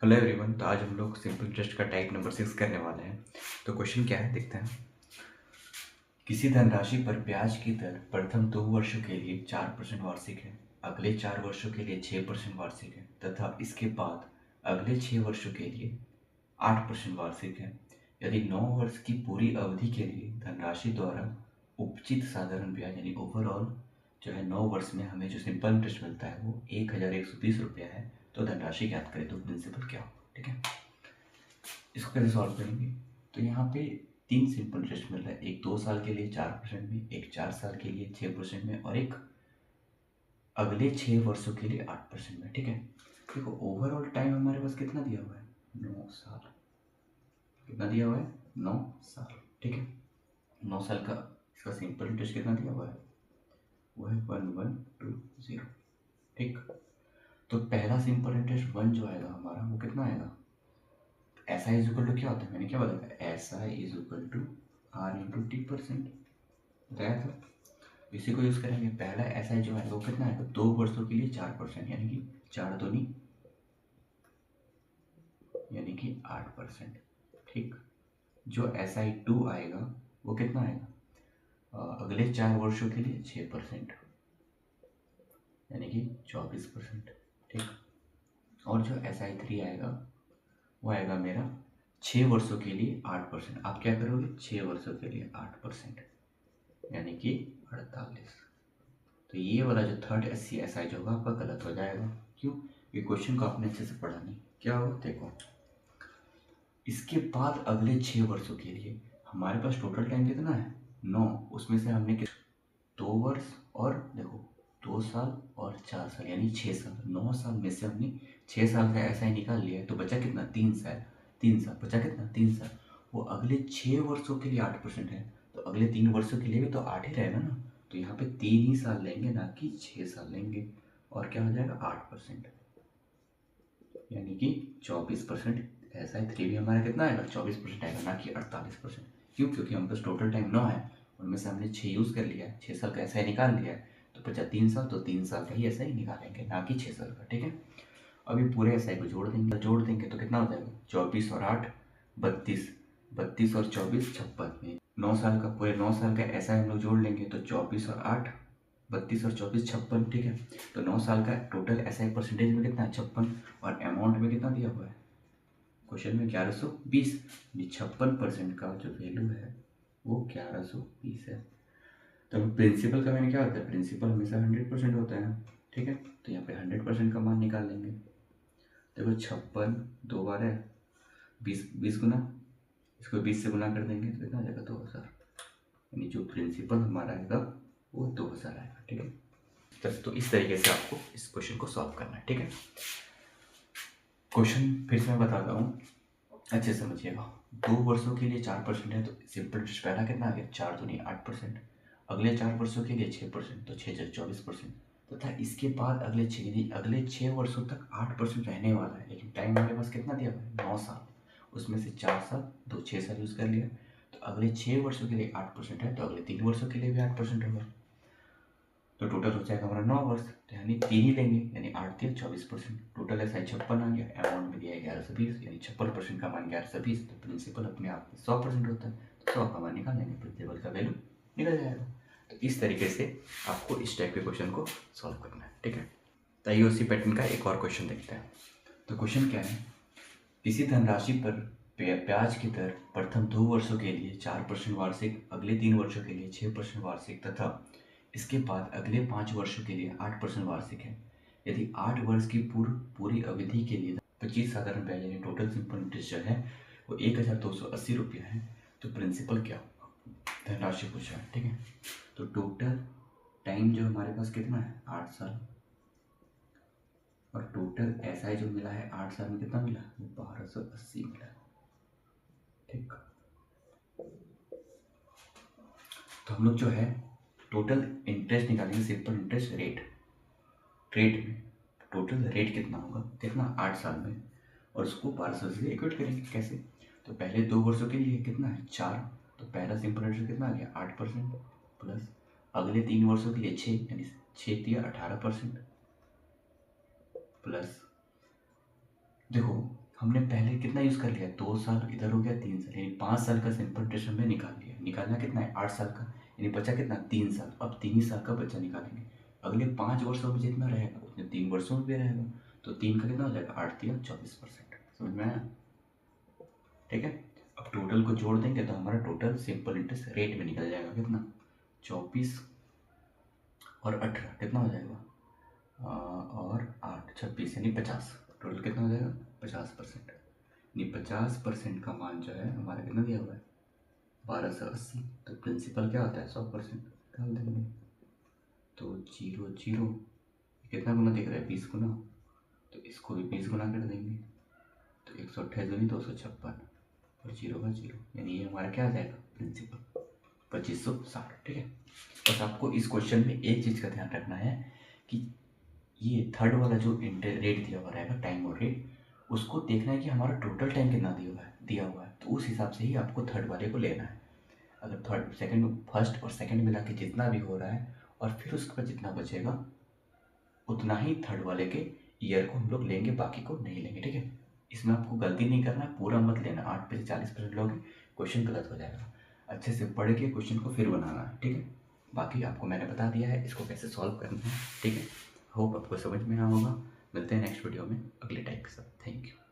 Hello everyone. तो आज हम लोग सिंपल इंटरेस्ट का टाइप नंबर 6 करने वाले हैं। तो क्वेश्चन क्या है देखते हैं। किसी धनराशि पर ब्याज की दर प्रथम 2 वर्षों के लिए 4% वार्षिक है, अगले 4 वर्षों के लिए 6% वार्षिक है तथा इसके बाद अगले 6 वर्षों के लिए 8% वार्षिक है। यदि 9 वर्ष की पूरी अवधि के लिए धनराशि द्वारा उपचित साधारण ब्याज यानी ओवरऑल जो है 9 वर्ष में हमें जो सिंपल इंटरेस्ट मिलता है वो 1120 रुपया है, तो धनराशि ज्ञात करें तो प्रिंसिपल क्या हो। ठीक है, इसको कैसे सॉल्व करेंगे। तो यहाँ पे 3 सिंपल इंटरेस्ट मिल रहा है, एक 2 साल के लिए 4% में, एक 4 साल के लिए 6% में और एक अगले 6 वर्षों के लिए 8% में। ठीक है, देखो ओवरऑल टाइम हमारे पास कितना दिया हुआ है, 9 साल। कितना दिया हुआ है, 9 साल। ठीक है, 9 साल का इसका सिंपल इंटरेस्ट कितना दिया हुआ है, वो है 1120। ठीक, तो पहला सिंपल इंटरेस्ट 1 जो आएगा हमारा वो कितना आएगा, S I is equal to क्या होता है, मैंने क्या बताया था, S I is equal to R into T percent बताया था। इसी को यूज़ करेंगे। पहला एस आई जो है वो कितना आएगा, 2 वर्षों के लिए 4%, यानी कि 4 दूनी यानी कि 8%। ठीक, जो एस आई 2 आएगा वो कितना आएगा, अगले 4 वर्षों के लिए 6%, यानी कि 24%। ठीक, और जो एस आई 3 आएगा वो आएगा मेरा 6 वर्षों के लिए 8%। आप क्या करोगे, 6 वर्षों के लिए 8%, यानी कि 48। तो ये वाला जो third S C S I जो होगा आपका गलत हो जाएगा। क्यों, ये क्वेश्चन को आपने अच्छे से पढ़ा नहीं। क्या होगा देखो, इसके बाद अगले 6 वर्षों के लिए हमारे पास टोटल टाइम कितना है, 9। उसमें से हमने 2 वर्ष और देखो 2 साल और 4 साल यानी 6 साल। 9 साल में से हमने 6 साल का एस आई निकाल लिया है, तो बचा कितना, 3 साल। 3 साल बचा कितना, 3 साल। वो अगले 6 वर्षों के लिए 8% है, तो अगले 3 वर्षों के लिए भी तो 8 ही रहेगा ना। तो यहाँ पे 3 ही साल लेंगे, ना कि 6 साल लेंगे। और क्या हो जाएगा, 8%, यानी कि 24%। एस आई 3 भी हमारा कितना आएगा, 24% आएगा, ना कि 48%। क्यों, क्योंकि हम पास टोटल टाइम 9 है, उनमें से हमने 6 यूज़ कर लिया है, 6 साल का एस आई निकाल लिया है, तो बचा 3 साल, तो 3 साल का ही एस आई निकालेंगे, ना कि 6 साल का। ठीक है, अभी पूरे एस आई को जोड़ देंगे तो कितना हो जाएगा, 24 और 8 32, 32 और 24 56। 9 साल का, पूरे 9 साल का एस आई हम लोग जोड़ लेंगे तो 24 और 8 32 और 24 56। ठीक है, तो 9 साल का टोटल एस आई परसेंटेज में कितना है, 56, और अमाउंट में कितना दिया हुआ है क्वेश्चन में, 1120। 56% का जो वैल्यू है वो 1120 है। तो प्रिंसिपल का मैंने क्या होता है, प्रिंसिपल हमेशा 100% होता है। ठीक है, तो यहाँ पे 100% का मान निकाल लेंगे। देखो 56 2 बार है 20, 20 गुना, इसको 20 से गुना कर देंगे तो कितना आ जाएगा, 2000। यानी जो प्रिंसिपल हमारा आएगा वो 2000 आएगा। ठीक है, तो इस तरीके से आपको इस क्वेश्चन को सॉल्व करना है। ठीक है, क्वेश्चन फिर से मैं बताता हूँ, अच्छे से समझिएगा। 2 वर्षों के लिए 4% है, तो सिंपल इंटरेस्ट पहला कितना आ गया, 4 दूनी 8%। अगले 4 वर्षों के लिए 6%, तो 6 24%। तथा इसके बाद अगले 6 वर्षों तक 8% रहने वाला है, लेकिन टाइम हमारे पास कितना दिया हुआ है, 9 साल। उसमें से 4 साल, 6 साल यूज़ कर लिया, तो अगले 6 वर्षों के लिए 8% है, तो अगले 3 वर्षों के लिए भी 8% होगा। तो टोटल हो जाएगा हमारा 9 वर्ष, तो यानी 3 ही लेंगे, यानी 8 3 24%। टोटल ऐसा 56 आ गया, अमाउंट में दिया है 1120, यानी 56% का मान 1120। तो प्रिंसिपल अपने आप में 100% होता है, तो 100 का मान निकालेंगे, प्रिंसिपल का वैल्यू निकल जाएगा। तो इस तरीके से आपको इस टाइप के क्वेश्चन को सॉल्व करना है। ठीक है, तो आइए उसी पैटर्न का एक और क्वेश्चन देखते हैं। तो क्वेश्चन क्या है, किसी धनराशि पर ब्याज की दर प्रथम 2 वर्षों के लिए 4% वार्षिक, अगले 3 वर्षों के लिए 6% वार्षिक तथा इसके बाद अगले 5 वर्षों के लिए 8% वार्षिक है। यदि 8 वर्ष की पूरी अवधि के लिए 25 साधारण ब्याज यानी टोटल सिंपल इंटरेस्ट जो है वो 1280 रुपया है, तो प्रिंसिपल क्या होगा, धनराशि पूछा है। ठीक है, तो टोटल टाइम जो हमारे पास कितना है, 8 साल, और टोटल एस आई जो मिला है 8 साल में कितना मिला, वो 1280 मिला। ठीक, तो हम लोग जो है टोटल इंटरेस्ट निकालेंगे, सिंपल इंटरेस्ट रेट में टोटल रेट कितना होगा, कितना 8 साल में, और उसको 1200 से इक्वेट करेंगे। कैसे, तो पहले 2 वर्षों के लिए कितना है 4, तो पहला सिंपल इंटरेस्ट कितना आ गया 8%, प्लस अगले 3 वर्षों के लिए 6, यानी 6 दिया 18%, प्लस देखो हमने पहले कितना यूज़ कर लिया, 2 साल इधर हो गया, 3 साल, यानी 5 साल का सिंपल इंटरेस्ट हमने निकाल लिया। निकालना कितना है, 8 साल का, यानी बचा कितना, 3 साल। अब 3 ही साल का बच्चा निकालेंगे। अगले 5 वर्षों में जितना रहेगा उतने 3 वर्षों में भी रहेगा, तो 3 का कितना हो जाएगा, 8 3 24%। समझ में आया? ठीक है। अब टोटल को जोड़ देंगे तो हमारा टोटल सिंपल इंटरेस्ट रेट में निकल जाएगा कितना, 24 और 18 कितना हो जाएगा, और 8 26 यानी 50। टोटल कितना हो जाएगा, 50%। यानी 50% का मान जो है हमारा कितना दिया हुआ है, 1280। तो प्रिंसिपल क्या होता है, 100% निकाल देंगे। तो 0 0 कितना गुना दिख रहा है, 20 गुना, तो इसको भी 20 गुना कर देंगे। तो 128 दूनी 256 और 0 का 0, यानी ये हमारा क्या आ जाएगा, प्रिंसिपल 2560। ठीक है। बस आपको इस क्वेश्चन में एक चीज़ का ध्यान रखना है कि ये थर्ड वाला जो रेट दिया हुआ रहेगा, टाइम और रेट, उसको देखना है कि हमारा टोटल टाइम कितना दिया हुआ है, तो उस हिसाब से ही आपको थर्ड वाले को लेना है। अगर थर्ड सेकंड फर्स्ट और सेकंड मिला के जितना भी हो रहा है और फिर उसके बाद जितना बचेगा उतना ही थर्ड वाले के ईयर को हम लोग लेंगे, बाकी को नहीं लेंगे। ठीक है। इसमें आपको गलती नहीं करना, पूरा मत लेना। 8 पे से 40% लोगे क्वेश्चन गलत हो जाएगा। अच्छे से पढ़ के क्वेश्चन को फिर बनाना है। ठीक है। बाकी आपको मैंने बता दिया है इसको कैसे सॉल्व करना है। ठीक है। होप आपको समझ में आया होगा। मिलते हैं नेक्स्ट वीडियो में अगले टाइप के साथ। Thank you.